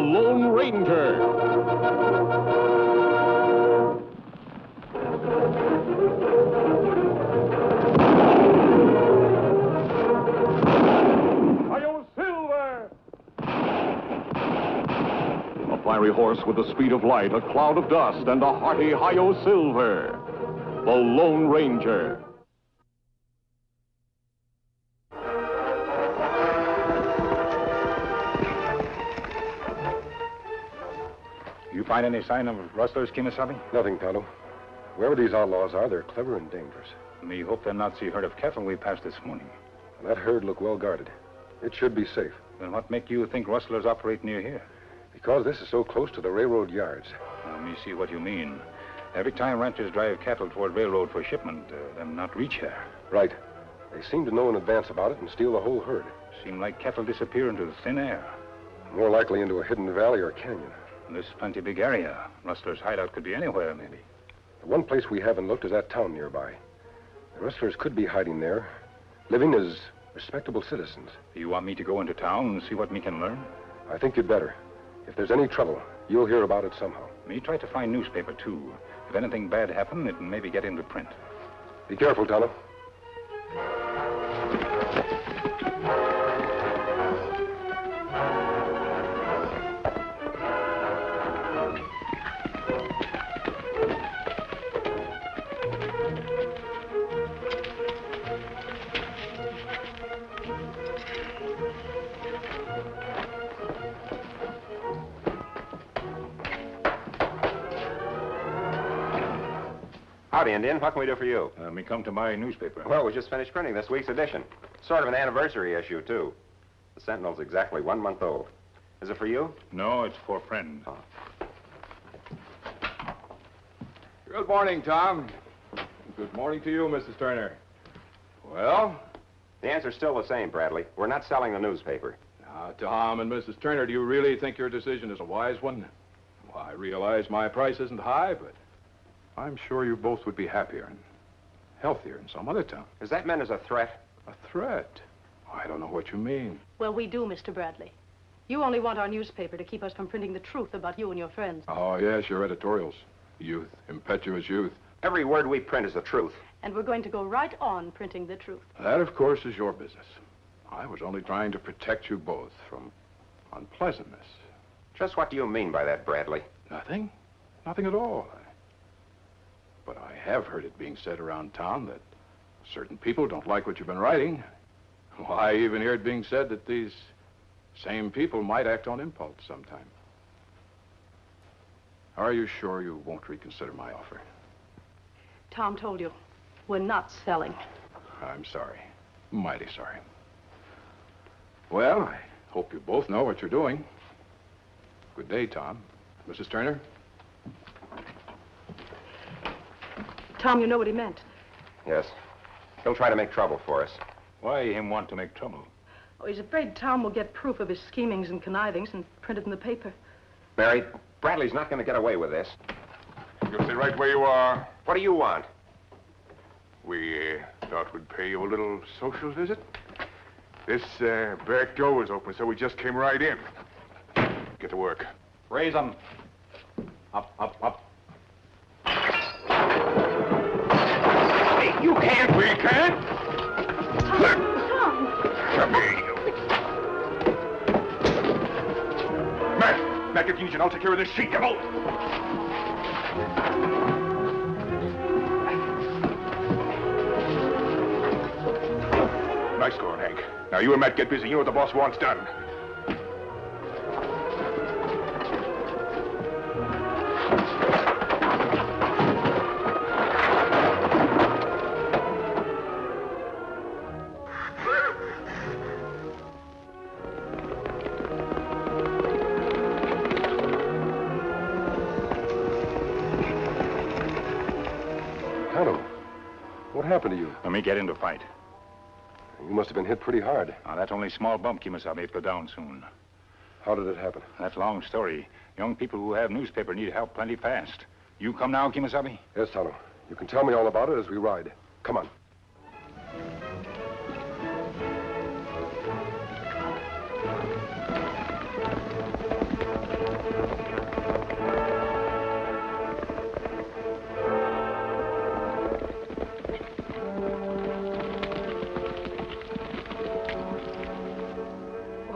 Lone Ranger. A fiery horse with the speed of light, a cloud of dust, and a hearty Hi-Yo Silver. The Lone Ranger. You find any sign of rustlers, Kemo Sabe? Nothing, Tonto. Whoever these outlaws are, they're clever and dangerous. Me hope they'll not see herd of cattle we passed this morning. That herd look well guarded. It should be safe. Then what make you think rustlers operate near here? Because this is so close to the railroad yards. Let me see what you mean. Every time ranchers drive cattle toward railroad for shipment, them not reach here. Right. They seem to know in advance about it and steal the whole herd. Seem like cattle disappear into the thin air. More likely into a hidden valley or canyon. This plenty big area. Rustlers' hideout could be anywhere, maybe. The one place we haven't looked is that town nearby. The rustlers could be hiding there, living as respectable citizens. You want me to go into town and see what me can learn? I think you'd better. If there's any trouble, you'll hear about it somehow. Me try to find newspaper, too. If anything bad happen, it maybe get into print. Be careful, Tonto. Howdy, Indian. What can we do for you? Me come to my newspaper. Well, we just finished printing this week's edition. Sort of an anniversary issue, too. The Sentinel's exactly 1 month old. Is it for you? No, it's for friend. Oh. Good morning, Tom. Good morning to you, Mrs. Turner. Well? The answer's still the same, Bradley. We're not selling the newspaper. Now, Tom and Mrs. Turner, do you really think your decision is a wise one? Well, I realize my price isn't high, but I'm sure you both would be happier and healthier in some other town. Is that meant as a threat? A threat? I don't know what you mean. Well, we do, Mr. Bradley. You only want our newspaper to keep us from printing the truth about you and your friends. Oh, yes, your editorials. Youth, impetuous youth. Every word we print is the truth. And we're going to go right on printing the truth. That, of course, is your business. I was only trying to protect you both from unpleasantness. Just what do you mean by that, Bradley? Nothing. Nothing at all. But I have heard it being said around town that certain people don't like what you've been writing. Well, I even hear it being said that these same people might act on impulse sometime. Are you sure you won't reconsider my offer? Tom told you, we're not selling. I'm sorry. Mighty sorry. Well, I hope you both know what you're doing. Good day, Tom. Mrs. Turner? Tom, you know what he meant. Yes. He'll try to make trouble for us. Why him want to make trouble? Oh, he's afraid Tom will get proof of his schemings and connivings and print it in the paper. Mary, Bradley's not going to get away with this. You'll stay right where you are. What do you want? We thought we'd pay you a little social visit. This back door was open, so we just came right in. Get to work. Raise them. Up, up, up. Hey, you can't! We can't? Tom! Come here, you. Matt, get the engine. I'll take care of this sheet, devil. Nice going, Hank. Now, you and Matt get busy. You know what the boss wants done. Tonto, what happened to you? Let me get into fight. You must have been hit pretty hard. Now, that's only a small bump, Kemo Sabe. It'll go down soon. How did it happen? That's a long story. Young people who have newspaper need help plenty fast. You come now, Kemo Sabe? Yes, Tonto. You can tell me all about it as we ride. Come on.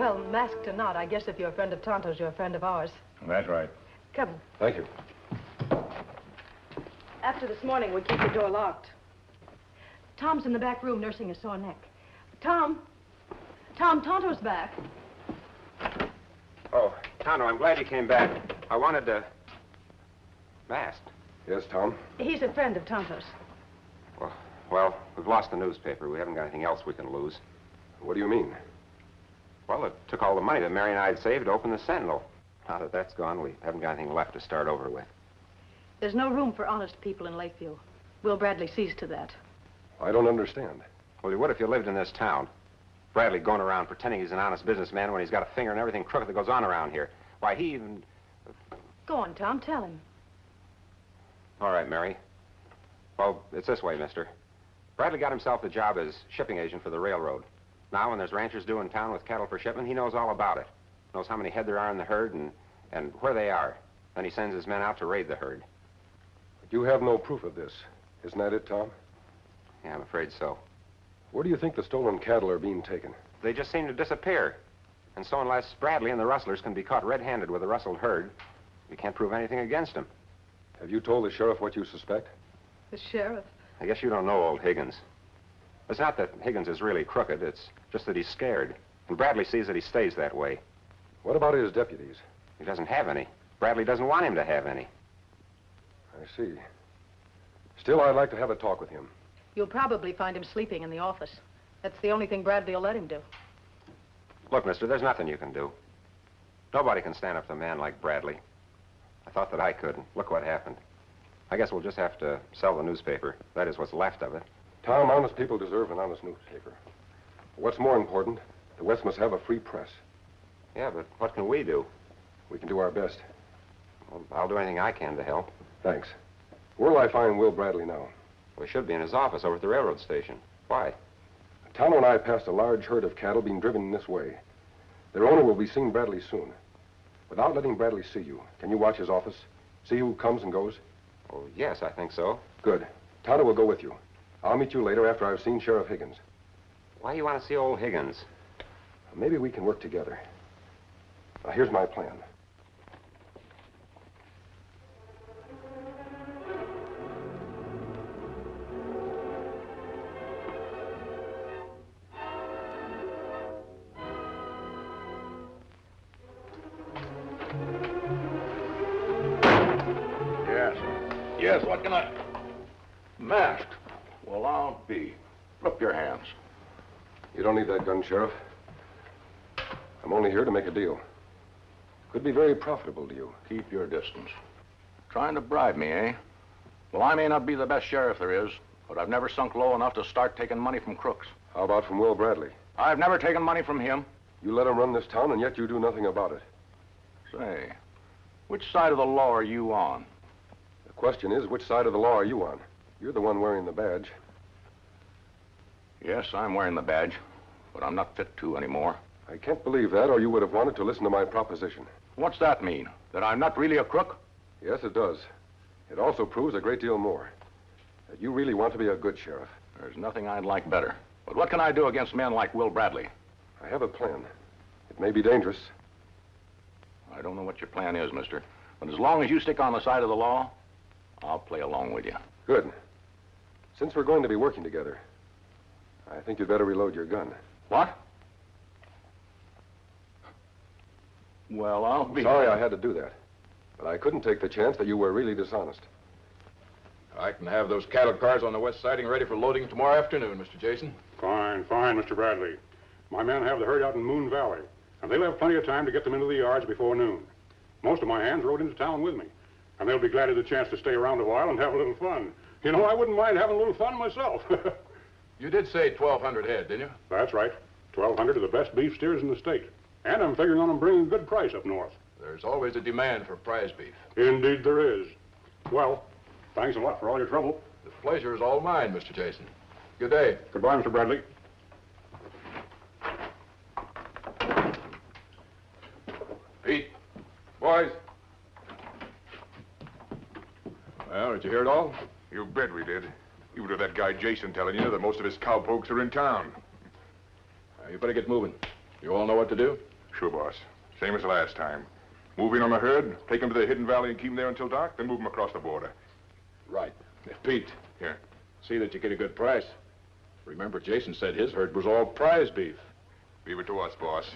Well, masked or not, I guess if you're a friend of Tonto's, you're a friend of ours. That's right. Come. Thank you. After this morning, we keep the door locked. Tom's in the back room nursing a sore neck. Tom, Tonto's back. Oh, Tonto, I'm glad you came back. I wanted to... Masked? Yes, Tom? He's a friend of Tonto's. Well, we've lost the newspaper. We haven't got anything else we can lose. What do you mean? Well, it took all the money that Mary and I had saved to open the Sentinel. Now that that's gone, we haven't got anything left to start over with. There's no room for honest people in Lakeview. Will Bradley sees to that. I don't understand. Well, you would if you lived in this town. Bradley going around pretending he's an honest businessman when he's got a finger in everything crooked that goes on around here. Why, he even... Go on, Tom, tell him. All right, Mary. Well, it's this way, mister. Bradley got himself the job as shipping agent for the railroad. Now, when there's ranchers due in town with cattle for shipment, he knows all about it. Knows how many head there are in the herd and where they are. Then he sends his men out to raid the herd. But you have no proof of this. Isn't that it, Tom? Yeah, I'm afraid so. Where do you think the stolen cattle are being taken? They just seem to disappear. And so unless Bradley and the rustlers can be caught red-handed with a rustled herd, we can't prove anything against them. Have you told the sheriff what you suspect? The sheriff? I guess you don't know old Higgins. It's not that Higgins is really crooked. It's just that he's scared. And Bradley sees that he stays that way. What about his deputies? He doesn't have any. Bradley doesn't want him to have any. I see. Still, I'd like to have a talk with him. You'll probably find him sleeping in the office. That's the only thing Bradley will let him do. Look, mister, there's nothing you can do. Nobody can stand up to a man like Bradley. I thought that I could, and look what happened. I guess we'll just have to sell the newspaper. That is what's left of it. Tom, honest people deserve an honest newspaper. What's more important, the West must have a free press. Yeah, but what can we do? We can do our best. Well, I'll do anything I can to help. Thanks. Where'll I find Will Bradley now? We should be in his office over at the railroad station. Why? Tonto and I passed a large herd of cattle being driven in this way. Their owner will be seeing Bradley soon. Without letting Bradley see you, can you watch his office? See who comes and goes? Oh, yes, I think so. Good. Tonto will go with you. I'll meet you later after I've seen Sheriff Higgins. Why do you want to see old Higgins? Maybe we can work together. Now, here's my plan. Yes, what can I... Masked? Well, I'll be. Put up your hands. You don't need that gun, Sheriff. I'm only here to make a deal. Could be very profitable to you. Keep your distance. Trying to bribe me, eh? Well, I may not be the best sheriff there is, but I've never sunk low enough to start taking money from crooks. How about from Will Bradley? I've never taken money from him. You let him run this town, and yet you do nothing about it. Say, which side of the law are you on? The question is, which side of the law are you on? You're the one wearing the badge. Yes, I'm wearing the badge, but I'm not fit to anymore. I can't believe that, or you would have wanted to listen to my proposition. What's that mean? That I'm not really a crook? Yes, it does. It also proves a great deal more. That you really want to be a good sheriff. There's nothing I'd like better. But what can I do against men like Will Bradley? I have a plan. It may be dangerous. I don't know what your plan is, mister. But as long as you stick on the side of the law, I'll play along with you. Good. Since we're going to be working together, I think you'd better reload your gun. What? Well, I'll be... Sorry I had to do that. But I couldn't take the chance that you were really dishonest. I can have those cattle cars on the west siding ready for loading tomorrow afternoon, Mr. Jason. Fine, Mr. Bradley. My men have the herd out in Moon Valley, and they'll have plenty of time to get them into the yards before noon. Most of my hands rode into town with me, and they'll be glad of the chance to stay around a while and have a little fun. You know, I wouldn't mind having a little fun myself. You did say 1,200 head, didn't you? That's right. 1,200 of the best beef steers in the state. And I'm figuring on them bringing a good price up north. There's always a demand for prize beef. Indeed there is. Well, thanks a lot for all your trouble. The pleasure is all mine, Mr. Jason. Good day. Goodbye, Mr. Bradley. Pete. Boys. Well, did you hear it all? You bet we did. Even with that guy Jason telling you that most of his cowpokes are in town. You better get moving. You all know what to do? Sure, boss. Same as last time. Move in on the herd, take them to the hidden valley and keep them there until dark, then move them across the border. Right. Pete. Yeah. See that you get a good price. Remember, Jason said his herd was all prize beef. Leave it to us, boss.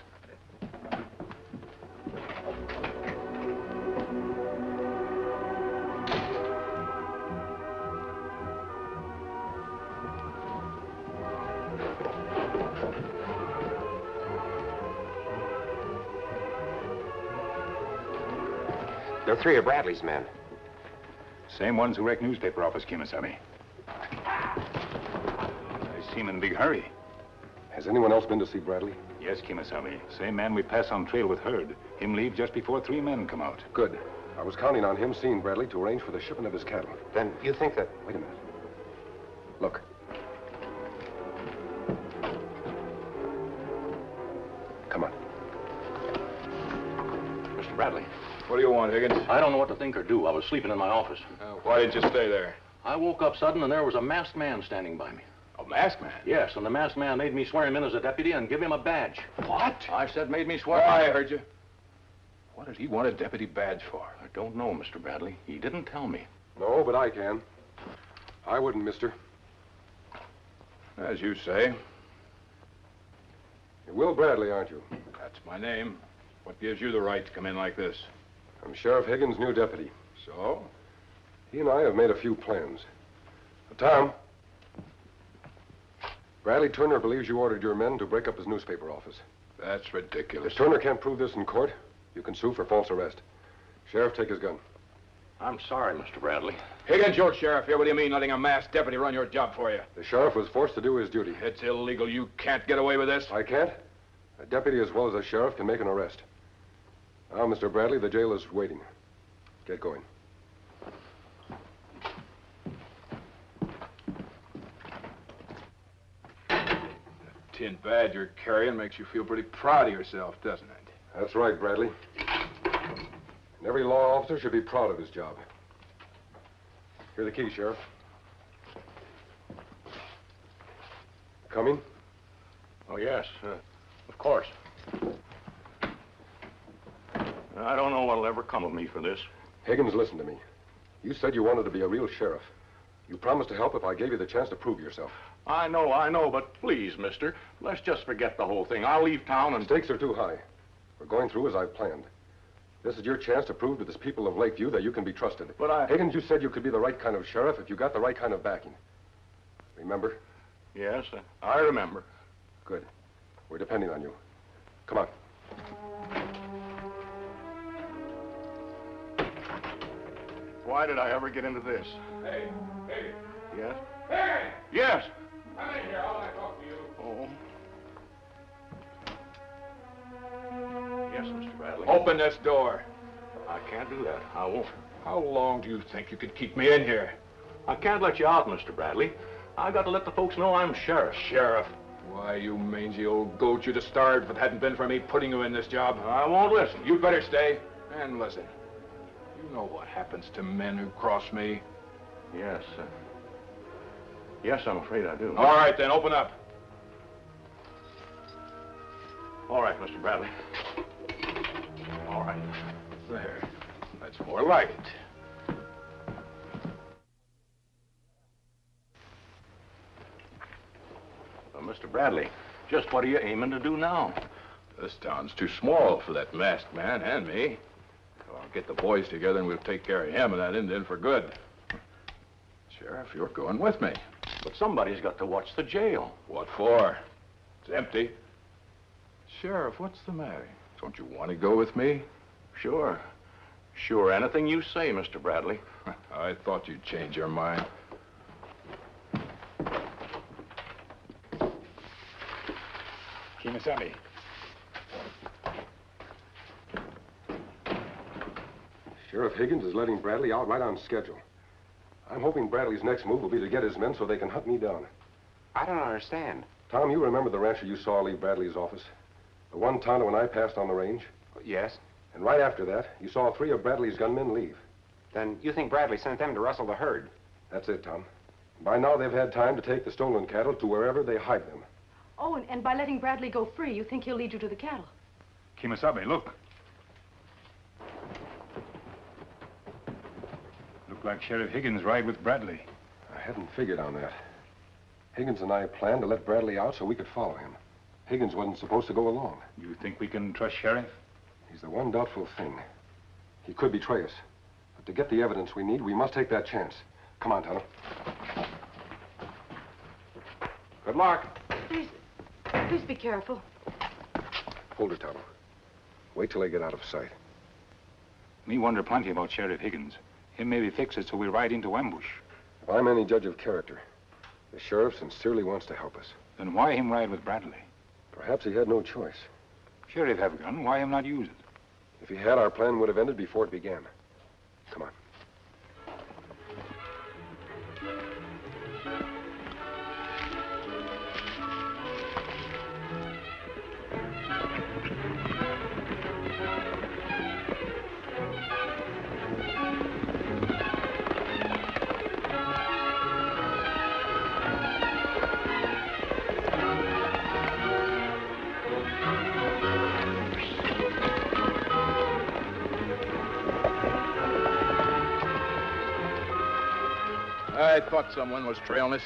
They're three of Bradley's men. Same ones who wrecked newspaper office, Kemo Sabe. I see him in a big hurry. Has anyone else been to see Bradley? Yes, Kemo Sabe. Same man we pass on trail with herd. Him leave just before 3 men come out. Good. I was counting on him seeing Bradley to arrange for the shipment of his cattle. Then you think that... Wait a minute. Look. Come on. Mr. Bradley, What do you want, Higgins? I don't know what to think or do. I was sleeping in my office. Why didn't you stay there? I woke up sudden and there was a masked man standing by me. A masked man? Yes, and the masked man made me swear him in as a deputy and give him a badge. What? I said made me swear. Oh, I heard you. What did he want a deputy badge for? I don't know, Mr. Bradley. He didn't tell me. No, but I can. I wouldn't, mister. As you say. You're Will Bradley, aren't you? That's my name. What gives you the right to come in like this? I'm Sheriff Higgins' new deputy. So? He and I have made a few plans. Tom, Bradley Turner believes you ordered your men to break up his newspaper office. That's ridiculous. If Turner can't prove this in court, you can sue for false arrest. Sheriff, take his gun. I'm sorry, Mr. Bradley. Higgins, you're sheriff here. What do you mean letting a masked deputy run your job for you? The sheriff was forced to do his duty. It's illegal. You can't get away with this. I can't? A deputy as well as a sheriff can make an arrest. Now, Mr. Bradley, the jail is waiting. Get going. Tin badge you're carrying makes you feel pretty proud of yourself, doesn't it? That's right, Bradley. And every law officer should be proud of his job. Here are the keys, Sheriff. Coming? Oh, yes, of course. I don't know what'll ever come of me for this. Higgins, listen to me. You said you wanted to be a real sheriff. You promised to help if I gave you the chance to prove yourself. I know, but please, mister, let's just forget the whole thing. I'll leave town and... Stakes are too high. We're going through as I've planned. This is your chance to prove to this people of Lakeview that you can be trusted. But Higgins, you said you could be the right kind of sheriff if you got the right kind of backing. Remember? Yes, I remember. Good. We're depending on you. Come on. Why did I ever get into this? Hey. Yes? Hey! Yes! Come in here. I want to talk to you. Oh. Yes, Mr. Bradley. Open this door. I can't do that. I won't. How long do you think you could keep me in here? I can't let you out, Mr. Bradley. I got to let the folks know I'm sheriff. Sheriff? Why, you mangy old goat, you'd have starved if it hadn't been for me putting you in this job. I won't listen. You'd better stay. And listen. You know what happens to men who cross me? Yes, yes, I'm afraid I do. All right, then, open up. All right, Mr. Bradley. All right. There. That's more like it. Well, Mr. Bradley, just what are you aiming to do now? This town's too small for that masked man and me. So I'll get the boys together and we'll take care of him and that Indian for good. Sheriff, you're going with me. But somebody's got to watch the jail. What for? It's empty. Sheriff, what's the matter? Don't you want to go with me? Sure. Sure, anything you say, Mr. Bradley. I thought you'd change your mind. Kemo Sabe. Sheriff Higgins is letting Bradley out right on schedule. I'm hoping Bradley's next move will be to get his men so they can hunt me down. I don't understand. Tom, you remember the rancher you saw leave Bradley's office? The one Tonto and I passed on the range? Yes? And right after that, you saw 3 of Bradley's gunmen leave. Then you think Bradley sent them to rustle the herd? That's it, Tom. By now, they've had time to take the stolen cattle to wherever they hide them. Oh, and by letting Bradley go free, you think he'll lead you to the cattle? Kemo Sabe, look. Look like Sheriff Higgins ride with Bradley. I hadn't figured on that. Higgins and I planned to let Bradley out so we could follow him. Higgins wasn't supposed to go along. You think we can trust Sheriff? He's the one doubtful thing. He could betray us. But to get the evidence we need, we must take that chance. Come on, Tonto. Good luck. Please be careful. Hold her, Tonto. Wait till they get out of sight. Me wonder plenty about Sheriff Higgins. Him maybe fix it so we ride into ambush. If I'm any judge of character, the sheriff sincerely wants to help us. Then why him ride with Bradley? Perhaps he had no choice. Sheriff have a gun, why him not use it? If he had, our plan would have ended before it began. Come on. I thought someone was trailing us.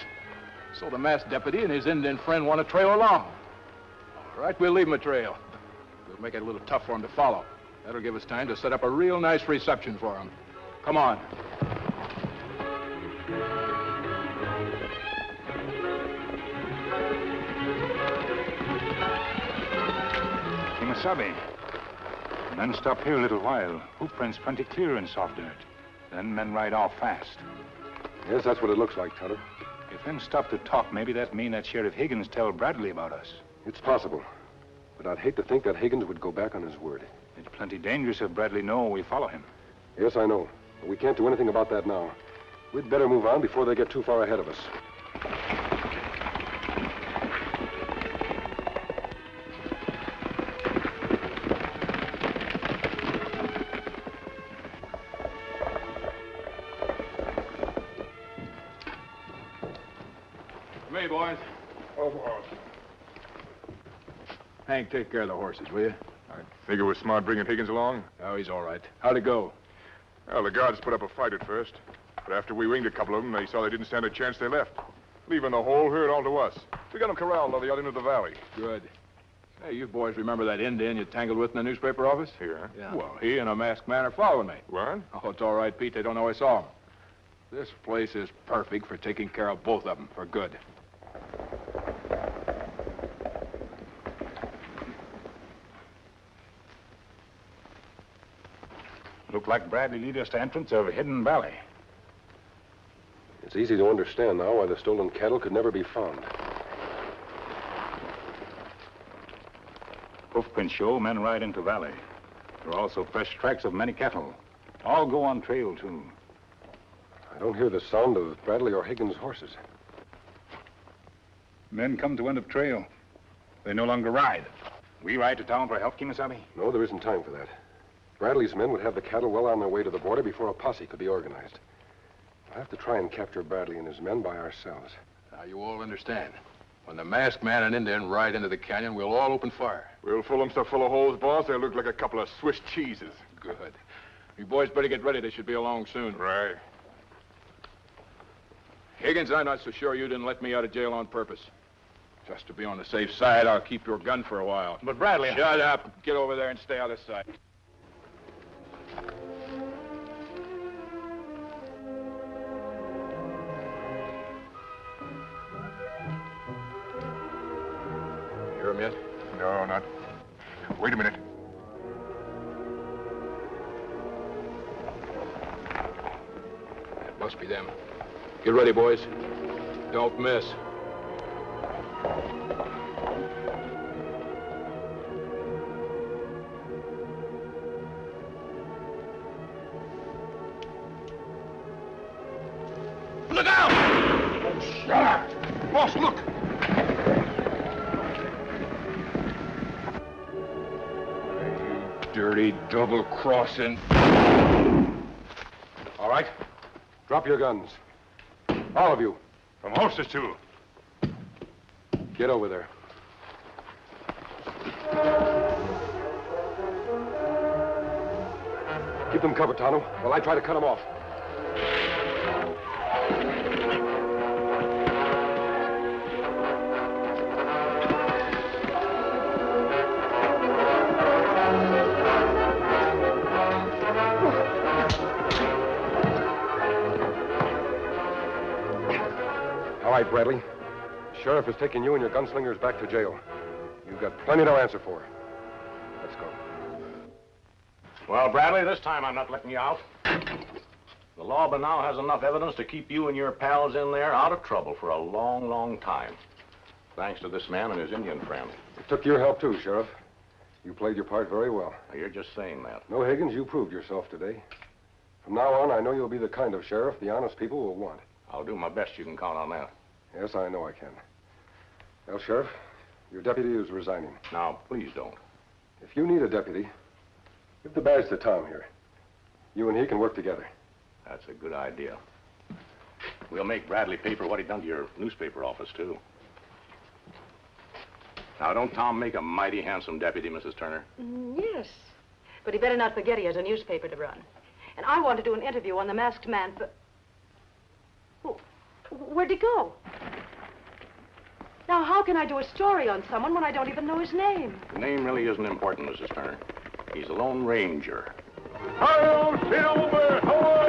So the masked deputy and his Indian friend want to trail along. All right, we'll leave him a trail. We'll make it a little tough for him to follow. That'll give us time to set up a real nice reception for him. Come on. Kemo Sabe. Men stop here a little while. Hoofprints plenty clear in soft dirt. Then men ride off fast. Yes, that's what it looks like, Tonto. If them stop to talk, maybe that mean that Sheriff Higgins tell Bradley about us. It's possible. But I'd hate to think that Higgins would go back on his word. It's plenty dangerous if Bradley know we follow him. Yes, I know. But we can't do anything about that now. We'd better move on before they get too far ahead of us. Me, boys. Oh, boss. Hank, take care of the horses, will you? I think it was smart bringing Higgins along. Oh, he's all right. How'd it go? Well, the guards put up a fight at first. But after we winged a couple of them, they saw they didn't stand a chance, they left. Leaving the whole herd all to us. We got them corralled on the other end of the valley. Good. Hey, you boys remember that Indian you tangled with in the newspaper office? Here? Yeah. Well, he and a masked man are following me. What? Oh, it's all right, Pete. They don't know I saw him. This place is perfect for taking care of both of them for good. Look like Bradley lead us to entrance of a hidden valley. It's easy to understand now why the stolen cattle could never be found. Hoofprints show men ride into valley. There are also fresh tracks of many cattle. All go on trail, too. I don't hear the sound of Bradley or Higgins' horses. Men come to end of trail. They no longer ride. We ride to town for help, Kemo Sabe? No, there isn't time for that. Bradley's men would have the cattle well on their way to the border before a posse could be organized. We'll have to try and capture Bradley and his men by ourselves. Now, you all understand. When the masked man and Indian ride into the canyon, we'll all open fire. We'll fill them so full of holes, boss, they'll look like a couple of Swiss cheeses. Good. You boys better get ready. They should be along soon. Right. Higgins, I'm not so sure you didn't let me out of jail on purpose. Just to be on the safe side, I'll keep your gun for a while. But Bradley... Shut up. Get over there and stay out of sight. Hear him yet? No, not. Wait a minute. That must be them. Get ready, boys. Don't miss. Look out! Oh, shut up! Boss, look! Dirty double-crossing. All right. Drop your guns. All of you. From horses, too. Get over there. Keep them covered, Tonto, while I try to cut them off. All right, Bradley. Sheriff is taking you and your gunslingers back to jail. You've got plenty to answer for. Let's go. Well, Bradley, this time I'm not letting you out. The law by now has enough evidence to keep you and your pals in there out of trouble for a long, long time. Thanks to this man and his Indian friend. It took your help, too, Sheriff. You played your part very well. Now, you're just saying that. No, Higgins, you proved yourself today. From now on, I know you'll be the kind of sheriff the honest people will want. I'll do my best. You can count on that. Yes, I know I can. Well, Sheriff, your deputy is resigning. Now, please don't. If you need a deputy, give the badge to Tom here. You and he can work together. That's a good idea. We'll make Bradley pay for what he done to your newspaper office, too. Now, don't Tom make a mighty handsome deputy, Mrs. Turner? Yes. But he better not forget he has a newspaper to run. And I want to do an interview on the masked man for... Oh, where'd he go? Now, how can I do a story on someone when I don't even know his name? The name really isn't important, Mrs. Turner. He's a Lone Ranger. Hi-yo, Silver! Ho!